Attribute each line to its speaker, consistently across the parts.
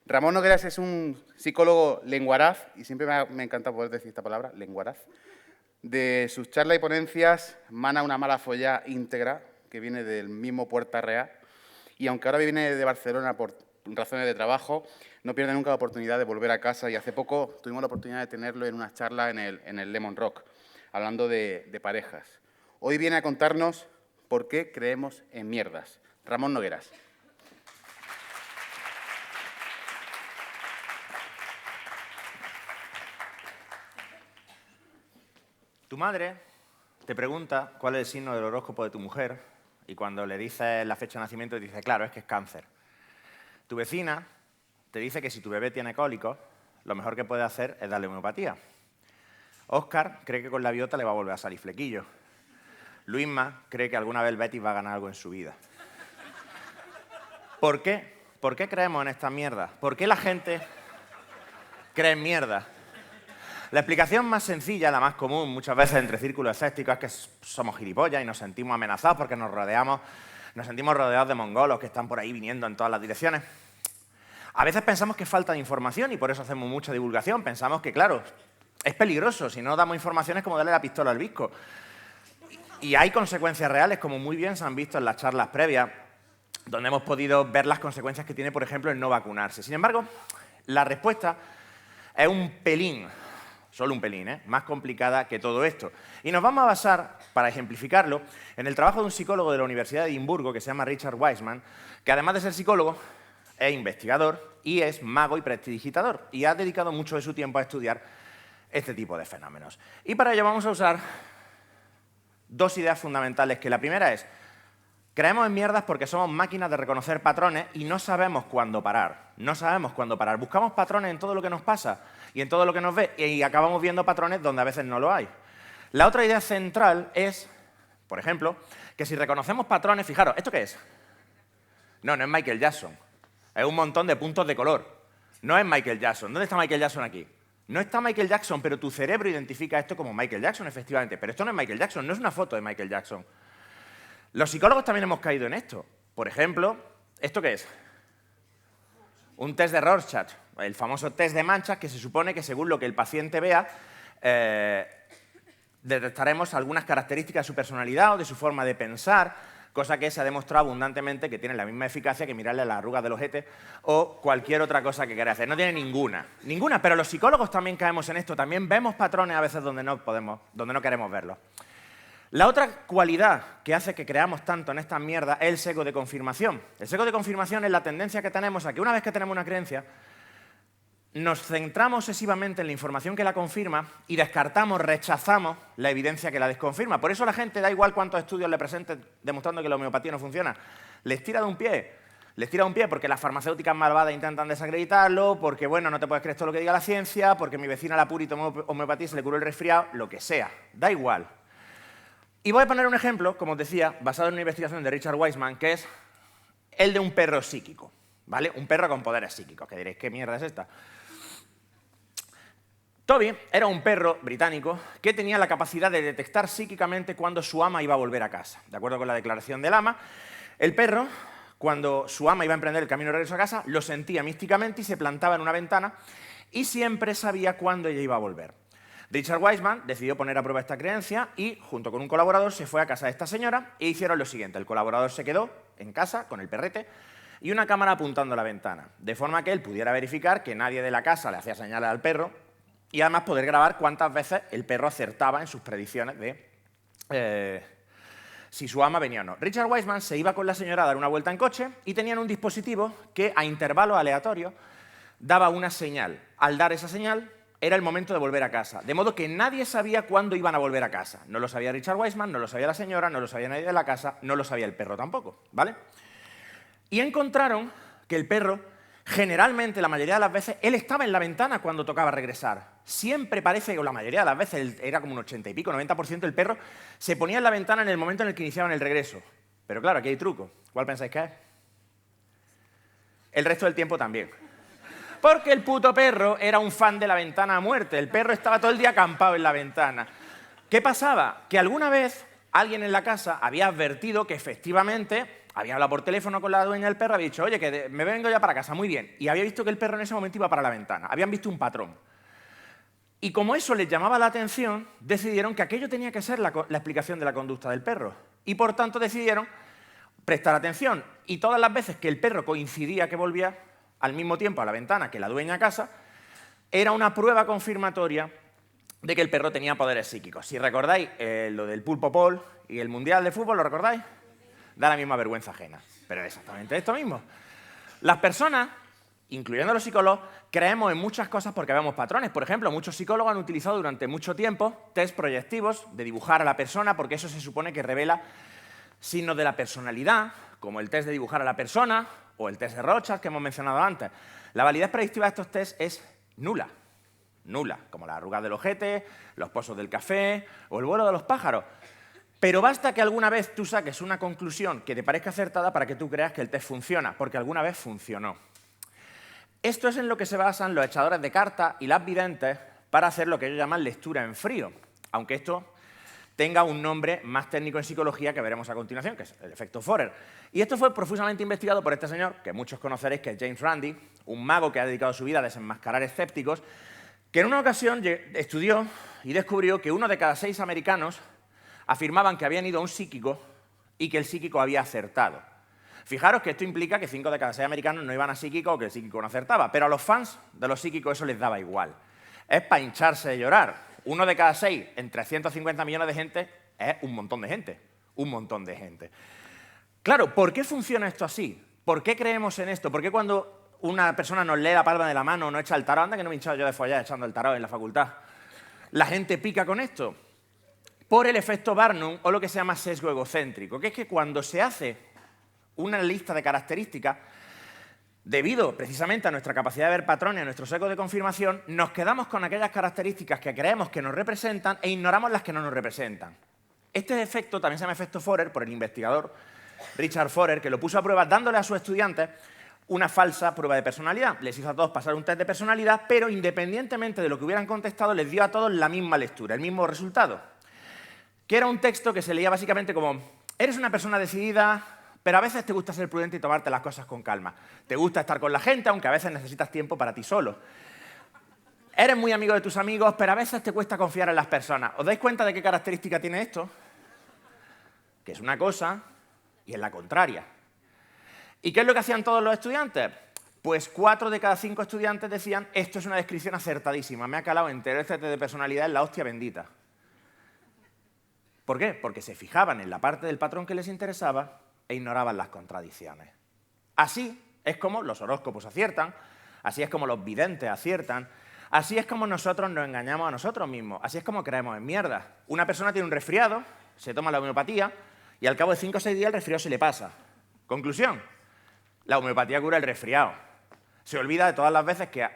Speaker 1: Ramón Nogueras es un psicólogo lenguaraz, y siempre me encanta poder decir esta palabra, lenguaraz. De sus charlas y ponencias mana una mala folla íntegra que viene del mismo Puerta Real, y aunque ahora viene de Barcelona por razones de trabajo, no pierde nunca la oportunidad de volver a casa, y hace poco tuvimos la oportunidad de tenerlo en una charla en el Lemon Rock, hablando de parejas. Hoy viene a contarnos por qué creemos en mierdas. Ramón Nogueras.
Speaker 2: Tu madre te pregunta cuál es el signo del horóscopo de tu mujer y cuando le dices la fecha de nacimiento te dice, claro, es que es cáncer. Tu vecina te dice que si tu bebé tiene cólicos, lo mejor que puede hacer es darle homeopatía. Óscar cree que con la biota le va a volver a salir flequillo. Luisma cree que alguna vez el Betis va a ganar algo en su vida. ¿Por qué? ¿Por qué creemos en estas mierdas? ¿Por qué la gente cree en mierda? La explicación más sencilla, la más común muchas veces entre círculos escépticos es que somos gilipollas y nos sentimos amenazados porque nos sentimos rodeados de mongolos que están por ahí viniendo en todas las direcciones. A veces pensamos que falta de información y por eso hacemos mucha divulgación. Pensamos que, claro, es peligroso. Si no damos información es como darle la pistola al visco. Y hay consecuencias reales, como muy bien se han visto en las charlas previas, donde hemos podido ver las consecuencias que tiene, por ejemplo, el no vacunarse. Sin embargo, la respuesta es un pelín, solo un pelín, más complicada que todo esto. Y nos vamos a basar, para ejemplificarlo, en el trabajo de un psicólogo de la Universidad de Edimburgo que se llama Richard Wiseman, que además de ser psicólogo, es investigador y es mago y prestidigitador. Y ha dedicado mucho de su tiempo a estudiar este tipo de fenómenos. Y para ello vamos a usar dos ideas fundamentales, que la primera es, creemos en mierdas porque somos máquinas de reconocer patrones y no sabemos cuándo parar. No sabemos cuándo parar. Buscamos patrones en todo lo que nos pasa y en todo lo que nos ve y acabamos viendo patrones donde a veces no lo hay. La otra idea central es, por ejemplo, que si reconocemos patrones, fijaros, ¿esto qué es? No es Michael Jackson. Es un montón de puntos de color. No es Michael Jackson. ¿Dónde está Michael Jackson aquí? No está Michael Jackson, pero tu cerebro identifica esto como Michael Jackson, efectivamente. Pero esto no es Michael Jackson, no es una foto de Michael Jackson. Los psicólogos también hemos caído en esto. Por ejemplo, ¿esto qué es? Un test de Rorschach, el famoso test de manchas que se supone que según lo que el paciente vea, detectaremos algunas características de su personalidad o de su forma de pensar, cosa que se ha demostrado abundantemente que tiene la misma eficacia que mirarle las arrugas del ojete o cualquier otra cosa que quiera hacer. No tiene ninguna, pero los psicólogos también caemos en esto, también vemos patrones a veces donde no queremos verlos. La otra cualidad que hace que creamos tanto en estas mierdas es el sesgo de confirmación. El sesgo de confirmación es la tendencia que tenemos a que una vez que tenemos una creencia, nos centramos excesivamente en la información que la confirma y descartamos, rechazamos la evidencia que la desconfirma. Por eso a la gente da igual cuántos estudios le presenten demostrando que la homeopatía no funciona. Les tira de un pie. Les tira de un pie porque las farmacéuticas malvadas intentan desacreditarlo, porque, bueno, no te puedes creer todo lo que diga la ciencia, porque mi vecina la puri tomó homeopatía y se le curó el resfriado, lo que sea. Da igual. Y voy a poner un ejemplo, como os decía, basado en una investigación de Richard Wiseman, que es el de un perro psíquico, ¿vale? Un perro con poderes psíquicos, que diréis, ¿qué mierda es esta? Toby era un perro británico que tenía la capacidad de detectar psíquicamente cuando su ama iba a volver a casa. De acuerdo con la declaración del ama, el perro, cuando su ama iba a emprender el camino de regreso a casa, lo sentía místicamente y se plantaba en una ventana y siempre sabía cuándo ella iba a volver. Richard Wiseman decidió poner a prueba esta creencia y, junto con un colaborador, se fue a casa de esta señora e hicieron lo siguiente. El colaborador se quedó en casa con el perrete y una cámara apuntando a la ventana, de forma que él pudiera verificar que nadie de la casa le hacía señales al perro y además poder grabar cuántas veces el perro acertaba en sus predicciones de si su ama venía o no. Richard Wiseman se iba con la señora a dar una vuelta en coche y tenían un dispositivo que a intervalos aleatorios daba una señal. Al dar esa señal era el momento de volver a casa, de modo que nadie sabía cuándo iban a volver a casa. No lo sabía Richard Wiseman, no lo sabía la señora, no lo sabía nadie de la casa, no lo sabía el perro tampoco, ¿vale? Y encontraron que el perro, generalmente, la mayoría de las veces, él estaba en la ventana cuando tocaba regresar. Siempre parece, o la mayoría de las veces, era como un 80 y pico, 90%, el perro se ponía en la ventana en el momento en el que iniciaban el regreso. Pero claro, aquí hay truco. ¿Cuál pensáis que es? El resto del tiempo también. Porque el puto perro era un fan de la ventana a muerte. El perro estaba todo el día acampado en la ventana. ¿Qué pasaba? Que alguna vez alguien en la casa había advertido que efectivamente había hablado por teléfono con la dueña del perro, había dicho, oye, que me vengo ya para casa, muy bien. Y había visto que el perro en ese momento iba para la ventana. Habían visto un patrón. Y como eso les llamaba la atención, decidieron que aquello tenía que ser la explicación de la conducta del perro. Y por tanto decidieron prestar atención. Y todas las veces que el perro coincidía que volvía al mismo tiempo a la ventana que la dueña a casa, era una prueba confirmatoria de que el perro tenía poderes psíquicos. Si recordáis lo del pulpo Paul y el Mundial de Fútbol, ¿lo recordáis? Da la misma vergüenza ajena. Pero es exactamente esto mismo. Las personas, incluyendo los psicólogos, creemos en muchas cosas porque vemos patrones. Por ejemplo, muchos psicólogos han utilizado durante mucho tiempo test proyectivos de dibujar a la persona porque eso se supone que revela signos de la personalidad, como el test de dibujar a la persona o el test de Rorschach que hemos mencionado antes. La validez predictiva de estos tests es nula. Nula, como las arrugas del ojete, los pozos del café o el vuelo de los pájaros. Pero basta que alguna vez tú saques una conclusión que te parezca acertada para que tú creas que el test funciona, porque alguna vez funcionó. Esto es en lo que se basan los echadores de cartas y las videntes para hacer lo que ellos llaman lectura en frío, aunque esto tenga un nombre más técnico en psicología que veremos a continuación, que es el efecto Forer. Y esto fue profusamente investigado por este señor, que muchos conoceréis, que es James Randi, un mago que ha dedicado su vida a desenmascarar escépticos, que en una ocasión estudió y descubrió que 1 de cada 6 americanos afirmaban que habían ido a un psíquico y que el psíquico había acertado. Fijaros que esto implica que 5 de cada 6 americanos no iban a psíquico o que el psíquico no acertaba, pero a los fans de los psíquicos eso les daba igual. Es para hincharse de llorar. 1 de cada 6 en 350 millones de gente es un montón de gente. Un montón de gente. Claro, ¿por qué funciona esto así? ¿Por qué creemos en esto? ¿Por qué cuando una persona nos lee la palma de la mano o no echa el tarot? Anda que no me he hinchado yo de follar echando el tarot en la facultad. La gente pica con esto. Por el efecto Barnum o lo que se llama sesgo egocéntrico, que es que cuando se hace una lista de características, debido precisamente a nuestra capacidad de ver patrones, a nuestro sesgo de confirmación, nos quedamos con aquellas características que creemos que nos representan e ignoramos las que no nos representan. Este efecto también se llama efecto Forer por el investigador Richard Forer, que lo puso a prueba dándole a sus estudiantes una falsa prueba de personalidad. Les hizo a todos pasar un test de personalidad, pero independientemente de lo que hubieran contestado, les dio a todos la misma lectura, el mismo resultado, que era un texto que se leía básicamente como: eres una persona decidida, pero a veces te gusta ser prudente y tomarte las cosas con calma. Te gusta estar con la gente, aunque a veces necesitas tiempo para ti solo. Eres muy amigo de tus amigos, pero a veces te cuesta confiar en las personas. ¿Os dais cuenta de qué característica tiene esto? Que es una cosa y es la contraria. ¿Y qué es lo que hacían todos los estudiantes? Pues 4 de cada 5 estudiantes decían: esto es una descripción acertadísima, me ha calado entero, este test de personalidad es la hostia bendita. ¿Por qué? Porque se fijaban en la parte del patrón que les interesaba e ignoraban las contradicciones. Así es como los horóscopos aciertan, así es como los videntes aciertan, así es como nosotros nos engañamos a nosotros mismos, así es como creemos en mierda. Una persona tiene un resfriado, se toma la homeopatía y al cabo de 5 o 6 días el resfriado se le pasa. Conclusión: la homeopatía cura el resfriado. Se olvida de todas las veces que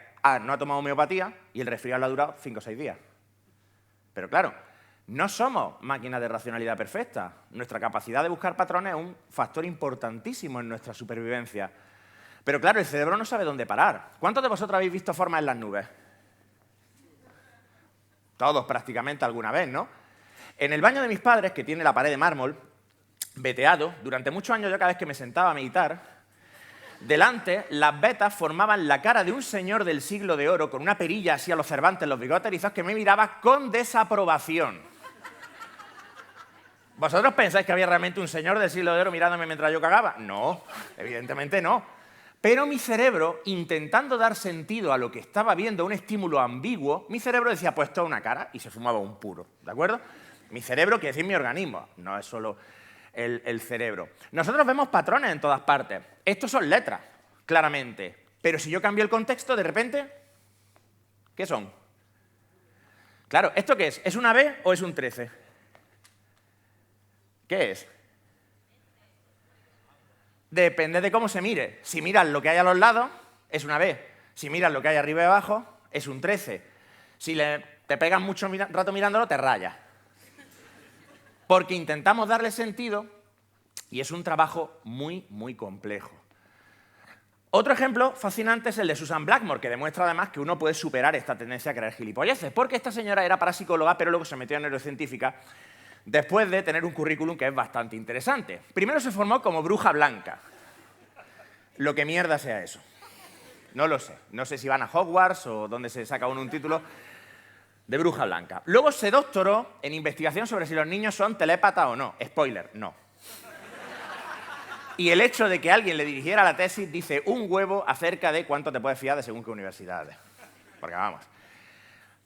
Speaker 2: no ha tomado homeopatía y el resfriado le ha durado 5 o 6 días. Pero claro, no somos máquinas de racionalidad perfecta. Nuestra capacidad de buscar patrones es un factor importantísimo en nuestra supervivencia. Pero claro, el cerebro no sabe dónde parar. ¿Cuántos de vosotros habéis visto formas en las nubes? Todos prácticamente alguna vez, ¿no? En el baño de mis padres, que tiene la pared de mármol, veteado, durante muchos años yo cada vez que me sentaba a meditar, delante las vetas formaban la cara de un señor del siglo de oro con una perilla así a los Cervantes, los bigotes erizados, que me miraba con desaprobación. ¿Vosotros pensáis que había realmente un señor del siglo de oro mirándome mientras yo cagaba? No, evidentemente no. Pero mi cerebro, intentando dar sentido a lo que estaba viendo, un estímulo ambiguo, mi cerebro decía: pues toda una cara, y se fumaba un puro, ¿de acuerdo? Mi cerebro quiere decir mi organismo, no es solo el cerebro. Nosotros vemos patrones en todas partes. Estos son letras, claramente. Pero si yo cambio el contexto, de repente, ¿qué son? Claro, ¿esto qué es? ¿Es una B o es un 13? ¿Qué es? Depende de cómo se mire. Si miras lo que hay a los lados, es una B. Si miras lo que hay arriba y abajo, es un 13. Si te pegas mucho rato mirándolo, te rayas. Porque intentamos darle sentido y es un trabajo muy, muy complejo. Otro ejemplo fascinante es el de Susan Blackmore, que demuestra además que uno puede superar esta tendencia a creer gilipolleces, porque esta señora era parapsicóloga, pero luego se metió en neurocientífica, después de tener un currículum que es bastante interesante. Primero se formó como bruja blanca. Lo que mierda sea eso. No lo sé. No sé si van a Hogwarts o dónde se saca uno un título de bruja blanca. Luego se doctoró en investigación sobre si los niños son telépatas o no. Spoiler, no. Y el hecho de que alguien le dirigiera la tesis dice un huevo acerca de cuánto te puedes fiar de según qué universidades. Porque vamos.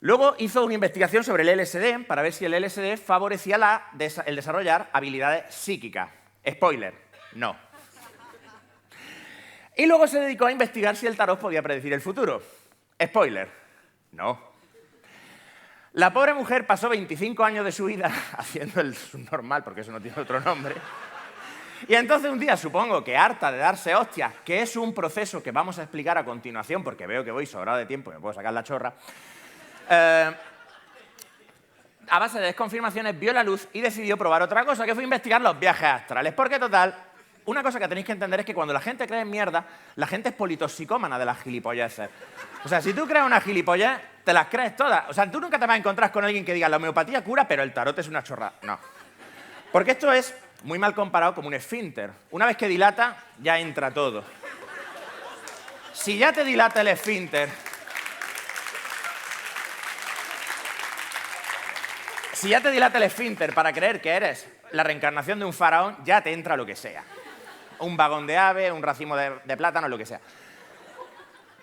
Speaker 2: Luego hizo una investigación sobre el LSD para ver si el LSD favorecía el desarrollar habilidades psíquicas. Spoiler, no. Y luego se dedicó a investigar si el tarot podía predecir el futuro. Spoiler, no. La pobre mujer pasó 25 años de su vida haciendo el subnormal, porque eso no tiene otro nombre. Y entonces un día, supongo que harta de darse hostias, que es un proceso que vamos a explicar a continuación, porque veo que voy sobrado de tiempo y me puedo sacar la chorra, a base de desconfirmaciones vio la luz y decidió probar otra cosa, que fue investigar los viajes astrales. Porque total, una cosa que tenéis que entender es que cuando la gente cree en mierda, la gente es politoxicómana de las gilipolleces. O sea, si tú crees una gilipollez, te las crees todas. O sea, tú nunca te vas a encontrar con alguien que diga la homeopatía cura, pero el tarot es una chorrada. No. Porque esto es muy mal comparado como un esfínter. Una vez que dilata, ya entra todo. Si ya te dilata el esfínter... Si ya te dilata el esfínter para creer que eres la reencarnación de un faraón, ya te entra lo que sea. Un vagón de ave, un racimo de plátano, lo que sea.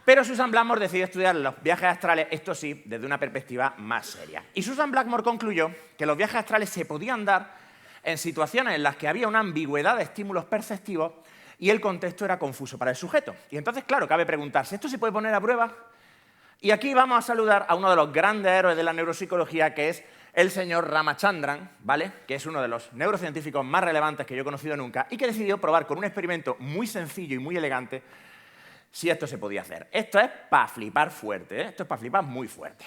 Speaker 2: Pero Susan Blackmore decidió estudiar los viajes astrales, esto sí, desde una perspectiva más seria. Y Susan Blackmore concluyó que los viajes astrales se podían dar en situaciones en las que había una ambigüedad de estímulos perceptivos y el contexto era confuso para el sujeto. Y entonces, claro, cabe preguntarse, ¿esto se puede poner a prueba? Y aquí vamos a saludar a uno de los grandes héroes de la neuropsicología, que es el señor Ramachandran, ¿vale? Que es uno de los neurocientíficos más relevantes que yo he conocido nunca y que decidió probar con un experimento muy sencillo y muy elegante si esto se podía hacer. Esto es para flipar fuerte, ¿eh? Esto es para flipar muy fuerte.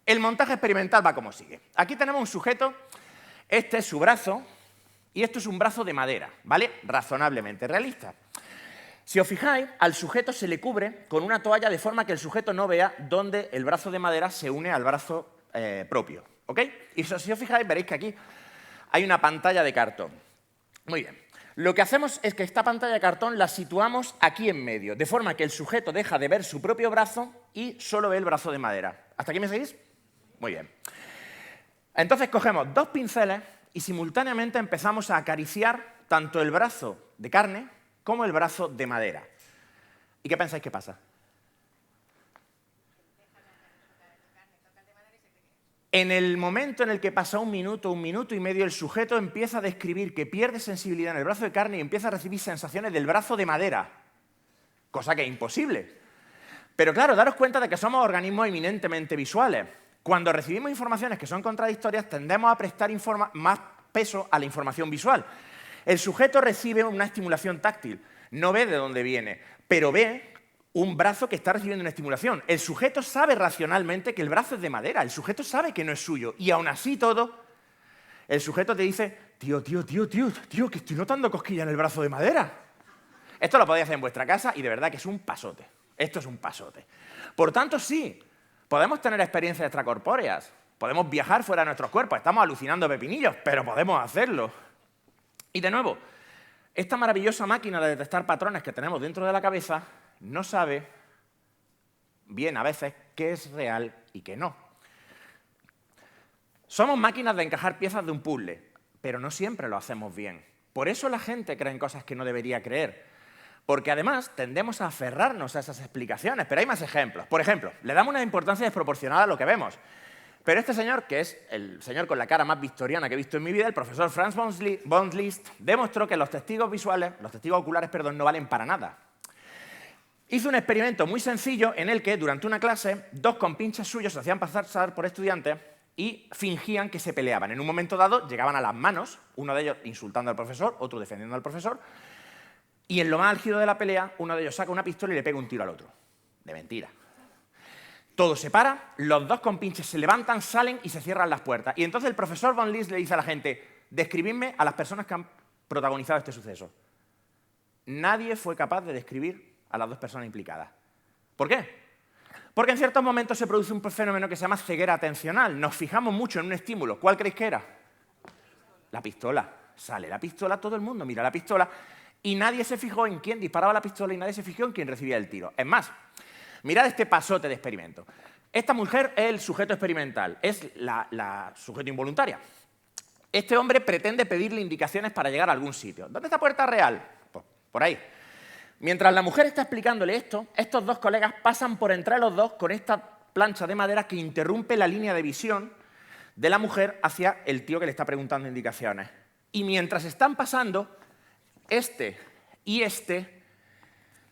Speaker 2: El montaje experimental va como sigue. Aquí tenemos un sujeto, este es su brazo y esto es un brazo de madera, ¿vale? Razonablemente realista. Si os fijáis, al sujeto se le cubre con una toalla de forma que el sujeto no vea dónde el brazo de madera se une al brazo propio, ¿ok? Y si os fijáis, veréis que aquí hay una pantalla de cartón. Muy bien. Lo que hacemos es que esta pantalla de cartón la situamos aquí en medio, de forma que el sujeto deja de ver su propio brazo y solo ve el brazo de madera. ¿Hasta aquí me seguís? Muy bien. Entonces cogemos dos pinceles y simultáneamente empezamos a acariciar tanto el brazo de carne como el brazo de madera. ¿Y qué pensáis que pasa? En el momento en el que pasa un minuto y medio, el sujeto empieza a describir que pierde sensibilidad en el brazo de carne y empieza a recibir sensaciones del brazo de madera, cosa que es imposible. Pero claro, daros cuenta de que somos organismos eminentemente visuales. Cuando recibimos informaciones que son contradictorias, tendemos a prestar más peso a la información visual. El sujeto recibe una estimulación táctil, no ve de dónde viene, pero ve un brazo que está recibiendo una estimulación. El sujeto sabe racionalmente que el brazo es de madera, el sujeto sabe que no es suyo, y aún así todo, el sujeto te dice, tío, que estoy notando cosquilla en el brazo de madera. Esto lo podéis hacer en vuestra casa y de verdad que es un pasote. Esto es un pasote. Por tanto, sí, podemos tener experiencias extracorpóreas, podemos viajar fuera de nuestros cuerpos, estamos alucinando pepinillos, pero podemos hacerlo. Y de nuevo, esta maravillosa máquina de detectar patrones que tenemos dentro de la cabeza no sabe bien a veces qué es real y qué no. Somos máquinas de encajar piezas de un puzzle, pero no siempre lo hacemos bien. Por eso la gente cree en cosas que no debería creer, porque además tendemos a aferrarnos a esas explicaciones, pero hay más ejemplos. Por ejemplo, le damos una importancia desproporcionada a lo que vemos. Pero este señor, que es el señor con la cara más victoriana que he visto en mi vida, el profesor Franz von Liszt, demostró que los testigos oculares, no valen para nada. Hizo un experimento muy sencillo en el que, durante una clase, dos compinches suyos se hacían pasar por estudiantes y fingían que se peleaban. En un momento dado llegaban a las manos, uno de ellos insultando al profesor, otro defendiendo al profesor, y en lo más álgido de la pelea, uno de ellos saca una pistola y le pega un tiro al otro. De mentira. Todo se para, los dos compinches se levantan, salen y se cierran las puertas. Y entonces el profesor von Liszt le dice a la gente, describidme a las personas que han protagonizado este suceso. Nadie fue capaz de describir a las dos personas implicadas. ¿Por qué? Porque en ciertos momentos se produce un fenómeno que se llama ceguera atencional. Nos fijamos mucho en un estímulo. ¿Cuál creéis que era? la pistola. Sale la pistola, todo el mundo mira la pistola y nadie se fijó en quién disparaba la pistola y nadie se fijó en quién recibía el tiro. Es más, mirad este pasote de experimento. Esta mujer es el sujeto experimental, es la sujeto involuntaria. Este hombre pretende pedirle indicaciones para llegar a algún sitio. ¿Dónde está Puerta Real? Pues por ahí. Mientras la mujer está explicándole esto, estos dos colegas pasan por entre los dos con esta plancha de madera que interrumpe la línea de visión de la mujer hacia el tío que le está preguntando indicaciones. Y mientras están pasando, este y este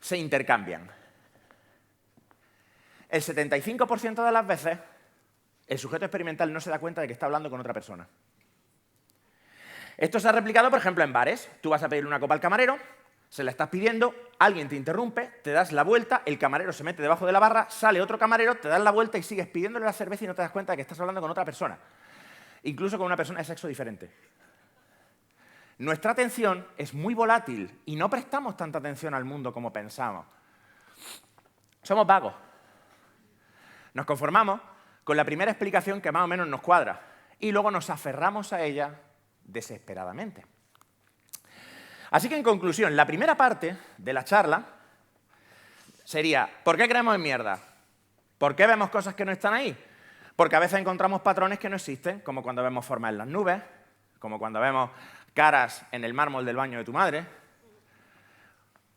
Speaker 2: se intercambian. El 75% de las veces, el sujeto experimental no se da cuenta de que está hablando con otra persona. Esto se ha replicado, por ejemplo, en bares. Tú vas a pedirle una copa al camarero, se la estás pidiendo, alguien te interrumpe, te das la vuelta, el camarero se mete debajo de la barra, sale otro camarero, te das la vuelta y sigues pidiéndole la cerveza y no te das cuenta de que estás hablando con otra persona. Incluso con una persona de sexo diferente. Nuestra atención es muy volátil y no prestamos tanta atención al mundo como pensamos. Somos vagos. Nos conformamos con la primera explicación que más o menos nos cuadra y luego nos aferramos a ella desesperadamente. Así que, en conclusión, la primera parte de la charla sería: ¿por qué creemos en mierda? ¿Por qué vemos cosas que no están ahí? Porque a veces encontramos patrones que no existen, como cuando vemos formas en las nubes, como cuando vemos caras en el mármol del baño de tu madre,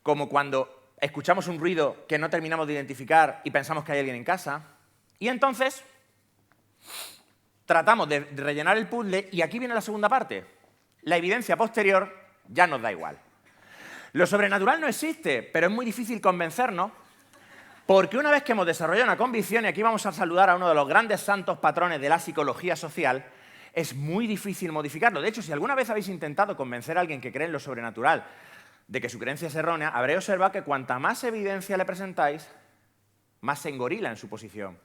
Speaker 2: como cuando escuchamos un ruido que no terminamos de identificar y pensamos que hay alguien en casa. Y entonces tratamos de rellenar el puzzle y aquí viene la segunda parte. La evidencia posterior ya nos da igual. Lo sobrenatural no existe, pero es muy difícil convencernos porque una vez que hemos desarrollado una convicción, y aquí vamos a saludar a uno de los grandes santos patrones de la psicología social, es muy difícil modificarlo. De hecho, si alguna vez habéis intentado convencer a alguien que cree en lo sobrenatural de que su creencia es errónea, habréis observado que cuanta más evidencia le presentáis, más se engorila en su posición.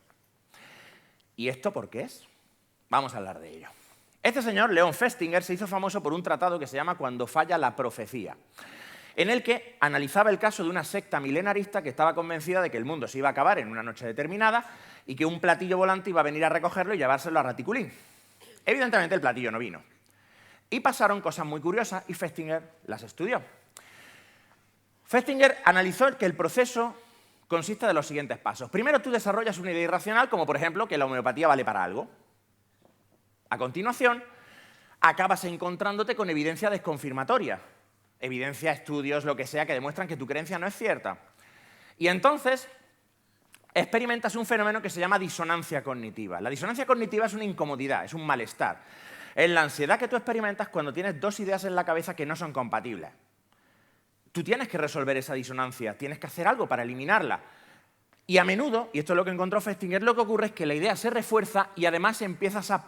Speaker 2: ¿Y esto por qué es? Vamos a hablar de ello. Este señor, Leon Festinger, se hizo famoso por un tratado que se llama Cuando falla la profecía, en el que analizaba el caso de una secta milenarista que estaba convencida de que el mundo se iba a acabar en una noche determinada y que un platillo volante iba a venir a recogerlo y llevárselo a Raticulín. Evidentemente el platillo no vino. Y pasaron cosas muy curiosas y Festinger las estudió. Festinger analizó que el proceso consiste de los siguientes pasos. Primero, tú desarrollas una idea irracional, como por ejemplo que la homeopatía vale para algo. A continuación, acabas encontrándote con evidencia desconfirmatoria. Evidencia, estudios, lo que sea, que demuestran que tu creencia no es cierta. Y entonces experimentas un fenómeno que se llama disonancia cognitiva. La disonancia cognitiva es una incomodidad, es un malestar. Es la ansiedad que tú experimentas cuando tienes dos ideas en la cabeza que no son compatibles. Tú tienes que resolver esa disonancia, tienes que hacer algo para eliminarla. Y a menudo, y esto es lo que encontró Festinger, lo que ocurre es que la idea se refuerza y además empiezas a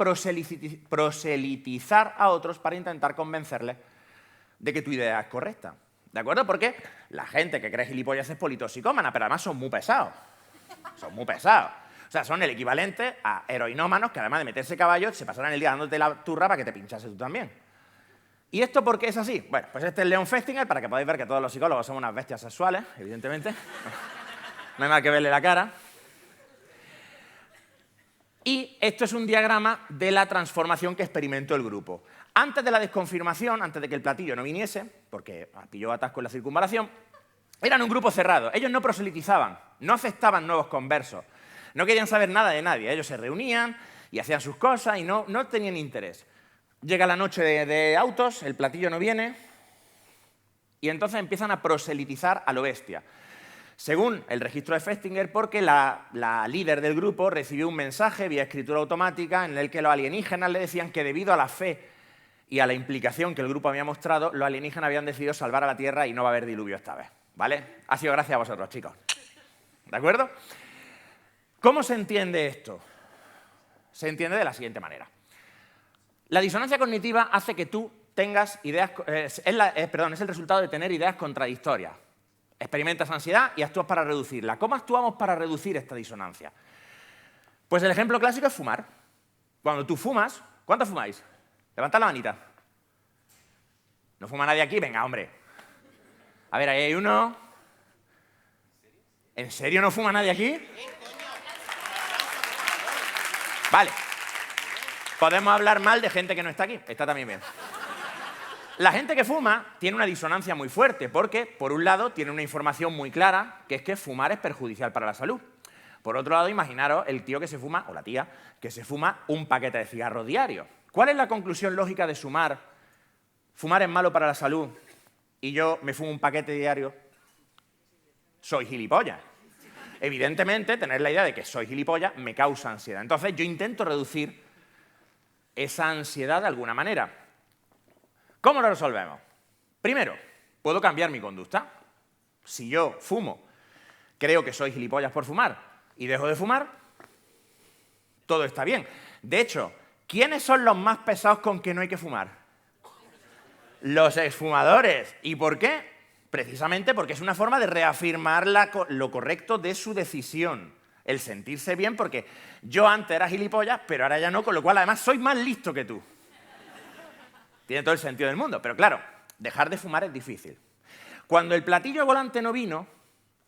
Speaker 2: proselitizar a otros para intentar convencerles de que tu idea es correcta. ¿De acuerdo? Porque la gente que cree gilipollas es politoxicómana, pero además son muy pesados. Son muy pesados. O sea, son el equivalente a heroinómanos que además de meterse caballos se pasarán el día dándote la turra para que te pinchase tú también. ¿Y esto por qué es así? Bueno, pues este es Leon Festinger, para que podáis ver que todos los psicólogos somos unas bestias sexuales, evidentemente. No hay más que verle la cara. Y esto es un diagrama de la transformación que experimentó el grupo. Antes de la desconfirmación, antes de que el platillo no viniese, porque pilló atasco en la circunvalación, eran un grupo cerrado. Ellos no proselitizaban, no aceptaban nuevos conversos, no querían saber nada de nadie. Ellos se reunían y hacían sus cosas y no tenían interés. Llega la noche de autos, el platillo no viene y entonces empiezan a proselitizar a lo bestia. Según el registro de Festinger, porque la líder del grupo recibió un mensaje vía escritura automática en el que los alienígenas le decían que debido a la fe y a la implicación que el grupo había mostrado, los alienígenas habían decidido salvar a la Tierra y no va a haber diluvio esta vez. ¿Vale? Ha sido gracias a vosotros, chicos. ¿De acuerdo? ¿Cómo se entiende esto? Se entiende de la siguiente manera. La disonancia cognitiva hace que tú tengas ideas... es el resultado de tener ideas contradictorias. Experimentas ansiedad y actúas para reducirla. ¿Cómo actuamos para reducir esta disonancia? Pues el ejemplo clásico es fumar. Cuando tú fumas, ¿cuántos fumáis? Levantad la manita. ¿No fuma nadie aquí? Venga, hombre. A ver, ahí hay uno. ¿En serio no fuma nadie aquí? Vale. Podemos hablar mal de gente que no está aquí. Está también bien. La gente que fuma tiene una disonancia muy fuerte porque, por un lado, tiene una información muy clara, que es que fumar es perjudicial para la salud. Por otro lado, imaginaros el tío que se fuma, o la tía, que se fuma un paquete de cigarros diario. ¿Cuál es la conclusión lógica de sumar? ¿Fumar es malo para la salud y yo me fumo un paquete diario? Soy gilipollas. Evidentemente, tener la idea de que soy gilipollas me causa ansiedad. Entonces, yo intento reducir esa ansiedad de alguna manera. ¿Cómo lo resolvemos? Primero, puedo cambiar mi conducta. Si yo fumo, creo que soy gilipollas por fumar y dejo de fumar, todo está bien. De hecho, ¿quiénes son los más pesados con que no hay que fumar? Los exfumadores. ¿Y por qué? Precisamente porque es una forma de reafirmar lo correcto de su decisión. El sentirse bien porque yo antes era gilipollas, pero ahora ya no, con lo cual además soy más listo que tú. Tiene todo el sentido del mundo, pero claro, dejar de fumar es difícil. Cuando el platillo volante no vino,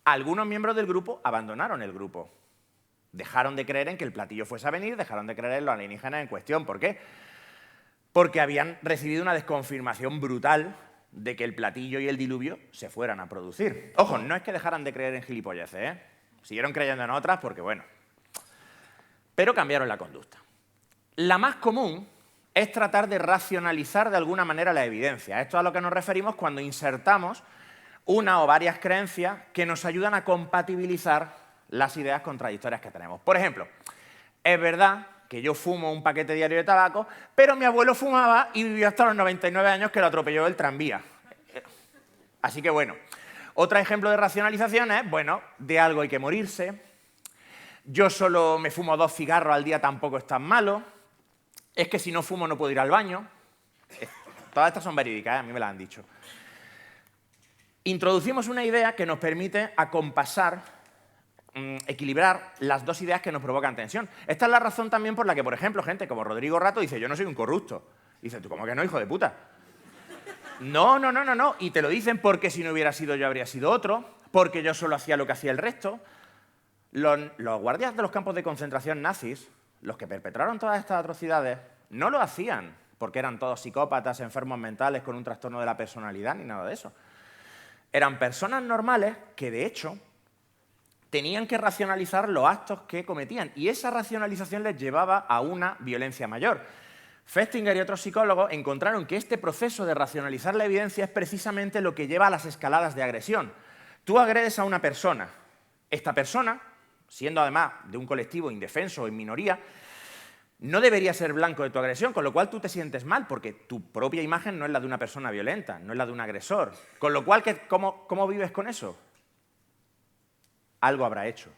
Speaker 2: algunos miembros del grupo abandonaron el grupo. Dejaron de creer en que el platillo fuese a venir, dejaron de creer en los alienígenas en cuestión. ¿Por qué? Porque habían recibido una desconfirmación brutal de que el platillo y el diluvio se fueran a producir. Ojo, no es que dejaran de creer en gilipolleces, ¿eh? Siguieron creyendo en otras porque, bueno. Pero cambiaron la conducta. La más común es tratar de racionalizar de alguna manera la evidencia. Esto es a lo que nos referimos cuando insertamos una o varias creencias que nos ayudan a compatibilizar las ideas contradictorias que tenemos. Por ejemplo, es verdad que yo fumo un paquete diario de tabaco, pero mi abuelo fumaba y vivió hasta los 99 años que lo atropelló el tranvía. Así que bueno, otro ejemplo de racionalización es, bueno, de algo hay que morirse, yo solo me fumo 2 cigarros al día, tampoco es tan malo, es que si no fumo no puedo ir al baño. Todas estas son verídicas, a mí me las han dicho. Introducimos una idea que nos permite acompasar, equilibrar las dos ideas que nos provocan tensión. Esta es la razón también por la que, por ejemplo, gente como Rodrigo Rato dice, yo no soy un corrupto. Dice, ¿tú cómo que no, hijo de puta? No, no, no, no, no. Y te lo dicen porque si no hubiera sido yo habría sido otro, porque yo solo hacía lo que hacía el resto. Los guardias de los campos de concentración nazis, los que perpetraron todas estas atrocidades, no lo hacían porque eran todos psicópatas, enfermos mentales con un trastorno de la personalidad ni nada de eso. Eran personas normales que, de hecho, tenían que racionalizar los actos que cometían y esa racionalización les llevaba a una violencia mayor. Festinger y otros psicólogos encontraron que este proceso de racionalizar la evidencia es precisamente lo que lleva a las escaladas de agresión. Tú agredes a una persona. Esta persona, siendo además de un colectivo indefenso o en minoría, no debería ser blanco de tu agresión, con lo cual tú te sientes mal, porque tu propia imagen no es la de una persona violenta, no es la de un agresor. Con lo cual, ¿cómo vives con eso? Algo habrá hecho.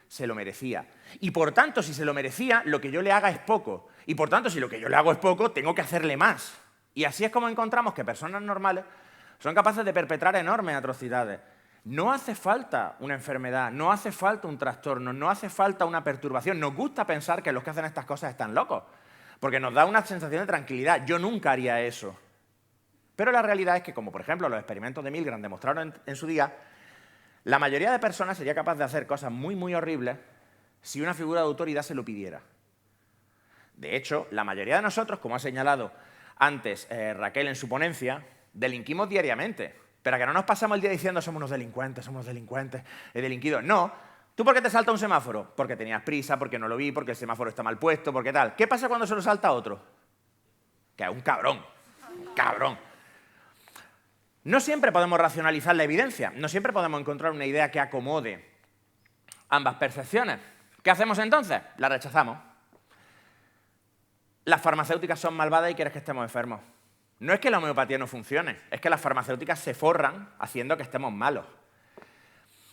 Speaker 2: Se lo merecía. Y por tanto, si se lo merecía, lo que yo le haga es poco. Y por tanto, si lo que yo le hago es poco, tengo que hacerle más. Y así es como encontramos que personas normales son capaces de perpetrar enormes atrocidades. No hace falta una enfermedad, no hace falta un trastorno, no hace falta una perturbación. Nos gusta pensar que los que hacen estas cosas están locos, porque nos da una sensación de tranquilidad. Yo nunca haría eso. Pero la realidad es que, como por ejemplo los experimentos de Milgram demostraron en su día, la mayoría de personas sería capaz de hacer cosas muy, muy horribles si una figura de autoridad se lo pidiera. De hecho, la mayoría de nosotros, como ha señalado antes Raquel en su ponencia, delinquimos diariamente. Pero que no nos pasamos el día diciendo somos unos delincuentes, he delinquido. No. ¿Tú por qué te salta un semáforo? Porque tenías prisa, porque no lo vi, porque el semáforo está mal puesto, porque tal. ¿Qué pasa cuando se lo salta a otro? Que es un cabrón. Un cabrón. No siempre podemos racionalizar la evidencia, no siempre podemos encontrar una idea que acomode ambas percepciones. ¿Qué hacemos entonces? La rechazamos. Las farmacéuticas son malvadas y quieres que estemos enfermos. No es que la homeopatía no funcione, es que las farmacéuticas se forran haciendo que estemos malos.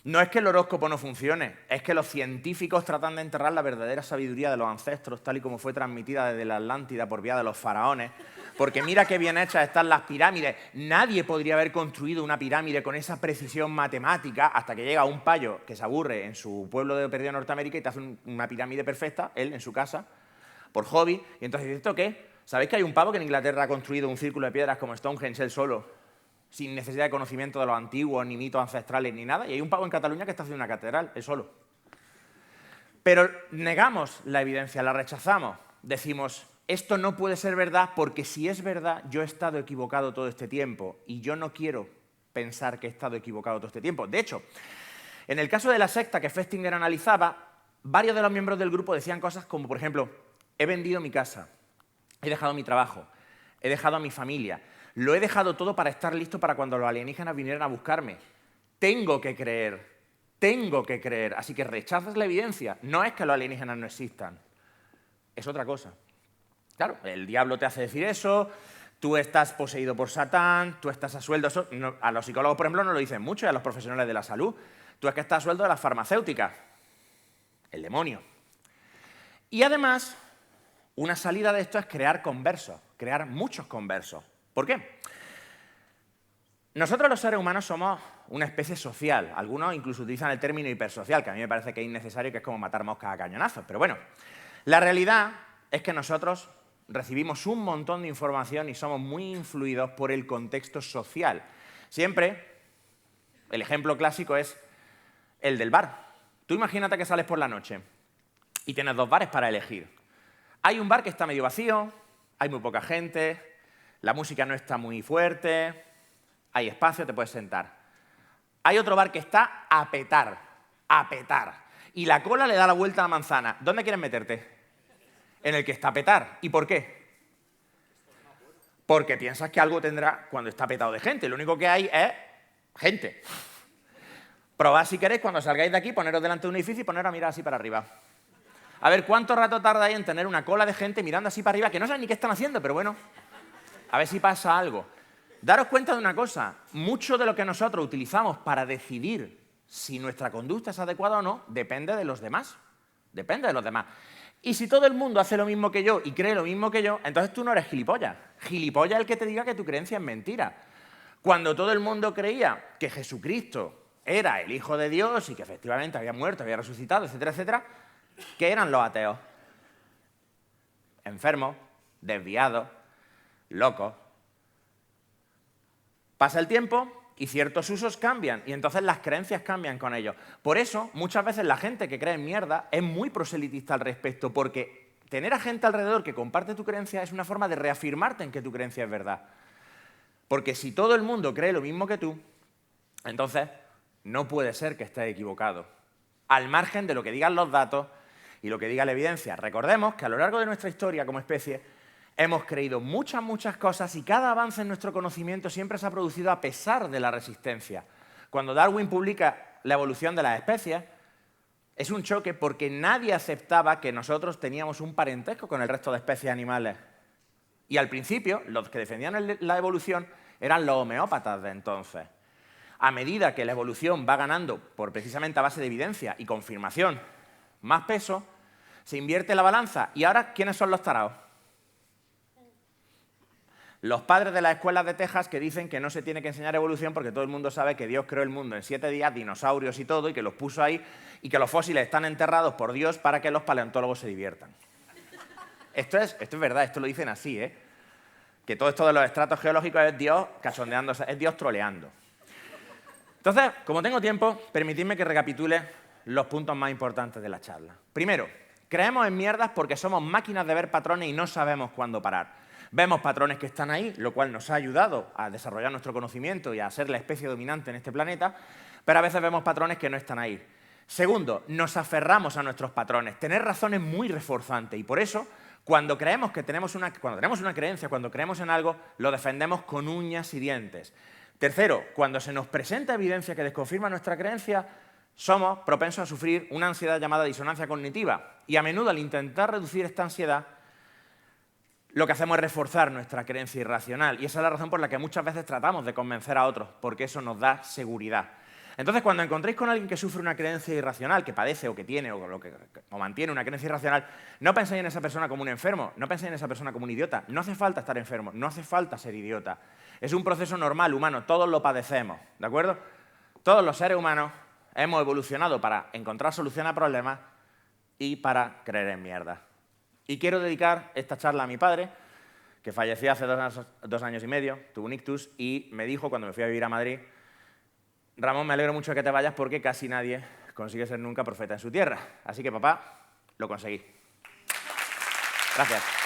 Speaker 2: No es que el horóscopo no funcione, es que los científicos tratan de enterrar la verdadera sabiduría de los ancestros, tal y como fue transmitida desde la Atlántida por vía de los faraones, porque mira qué bien hechas están las pirámides. Nadie podría haber construido una pirámide con esa precisión matemática hasta que llega un payo que se aburre en su pueblo de perdido Norteamérica y te hace una pirámide perfecta, él en su casa, por hobby, y entonces dices, ¿esto qué? ¿Sabéis que hay un pavo que en Inglaterra ha construido un círculo de piedras como Stonehenge él solo, sin necesidad de conocimiento de los antiguos, ni mitos ancestrales, ni nada? Y hay un pavo en Cataluña que está haciendo una catedral, él solo. Pero negamos la evidencia, la rechazamos. Decimos, esto no puede ser verdad porque si es verdad, yo he estado equivocado todo este tiempo y yo no quiero pensar que he estado equivocado todo este tiempo. De hecho, en el caso de la secta que Festinger analizaba, varios de los miembros del grupo decían cosas como, por ejemplo, he vendido mi casa, he dejado mi trabajo, he dejado a mi familia, lo he dejado todo para estar listo para cuando los alienígenas vinieran a buscarme. Tengo que creer, así que rechazas la evidencia. No es que los alienígenas no existan, es otra cosa. Claro, el diablo te hace decir eso, tú estás poseído por Satán, tú estás a sueldo. A los psicólogos, por ejemplo, no lo dicen mucho, y a los profesionales de la salud. Tú es que estás a sueldo de las farmacéuticas. El demonio. Y además, una salida de esto es crear conversos, crear muchos conversos. ¿Por qué? Nosotros los seres humanos somos una especie social. Algunos incluso utilizan el término hipersocial, que a mí me parece que es innecesario, que es como matar moscas a cañonazos. Pero bueno, la realidad es que nosotros recibimos un montón de información y somos muy influidos por el contexto social. Siempre, el ejemplo clásico es el del bar. Tú imagínate que sales por la noche y tienes 2 bares para elegir. Hay un bar que está medio vacío, hay muy poca gente, la música no está muy fuerte, hay espacio, te puedes sentar. Hay otro bar que está a petar, y la cola le da la vuelta a la manzana. ¿Dónde quieres meterte? En el que está a petar. ¿Y por qué? Porque piensas que algo tendrá cuando está petado de gente. Lo único que hay es gente. Probad si queréis, cuando salgáis de aquí, poneros delante de un edificio y poneros a mirar así para arriba. A ver cuánto rato tardáis en tener una cola de gente mirando así para arriba, que no saben ni qué están haciendo, pero bueno, a ver si pasa algo. Daros cuenta de una cosa, mucho de lo que nosotros utilizamos para decidir si nuestra conducta es adecuada o no, depende de los demás. Depende de los demás. Y si todo el mundo hace lo mismo que yo y cree lo mismo que yo, entonces tú no eres gilipollas. Gilipollas es el que te diga que tu creencia es mentira. Cuando todo el mundo creía que Jesucristo era el Hijo de Dios y que efectivamente había muerto, había resucitado, etcétera, etcétera, ¿qué eran los ateos? Enfermos, desviados, locos. Pasa el tiempo y ciertos usos cambian, y entonces las creencias cambian con ellos. Por eso, muchas veces la gente que cree en mierda es muy proselitista al respecto, porque tener a gente alrededor que comparte tu creencia es una forma de reafirmarte en que tu creencia es verdad. Porque si todo el mundo cree lo mismo que tú, entonces no puede ser que estés equivocado, al margen de lo que digan los datos y lo que diga la evidencia. Recordemos que a lo largo de nuestra historia como especie hemos creído muchas cosas y cada avance en nuestro conocimiento siempre se ha producido a pesar de la resistencia. Cuando Darwin publica La evolución de las especies, es un choque porque nadie aceptaba que nosotros teníamos un parentesco con el resto de especies animales. Y al principio, los que defendían la evolución eran los homeópatas de entonces. A medida que la evolución va ganando, por precisamente a base de evidencia y confirmación, más peso, se invierte la balanza. ¿Y ahora quiénes son los taraos? Los padres de las escuelas de Texas que dicen que no se tiene que enseñar evolución porque todo el mundo sabe que Dios creó el mundo en 7 días, dinosaurios y todo, y que los puso ahí, y que los fósiles están enterrados por Dios para que los paleontólogos se diviertan. Esto es verdad, esto lo dicen así, ¿eh? Que todo esto de los estratos geológicos es Dios cachondeándose, es Dios troleando. Entonces, como tengo tiempo, permitidme que recapitule los puntos más importantes de la charla. Primero, creemos en mierdas porque somos máquinas de ver patrones y no sabemos cuándo parar. Vemos patrones que están ahí, lo cual nos ha ayudado a desarrollar nuestro conocimiento y a ser la especie dominante en este planeta, pero a veces vemos patrones que no están ahí. Segundo, nos aferramos a nuestros patrones. Tener razón es muy reforzante y por eso, cuando tenemos una creencia, cuando creemos en algo, lo defendemos con uñas y dientes. Tercero, cuando se nos presenta evidencia que desconfirma nuestra creencia, somos propensos a sufrir una ansiedad llamada disonancia cognitiva y a menudo al intentar reducir esta ansiedad, lo que hacemos es reforzar nuestra creencia irracional y esa es la razón por la que muchas veces tratamos de convencer a otros, porque eso nos da seguridad. Entonces, cuando encontréis con alguien que sufre una creencia irracional, que padece o que tiene o mantiene una creencia irracional, no penséis en esa persona como un enfermo, no penséis en esa persona como un idiota. No hace falta estar enfermo, no hace falta ser idiota. Es un proceso normal, humano, todos lo padecemos, ¿de acuerdo? Todos los seres humanos hemos evolucionado para encontrar solución a problemas y para creer en mierda. Y quiero dedicar esta charla a mi padre, que falleció hace 2 años y medio, tuvo un ictus, y me dijo cuando me fui a vivir a Madrid: Ramón, me alegro mucho de que te vayas porque casi nadie consigue ser nunca profeta en su tierra. Así que, papá, lo conseguí. Gracias.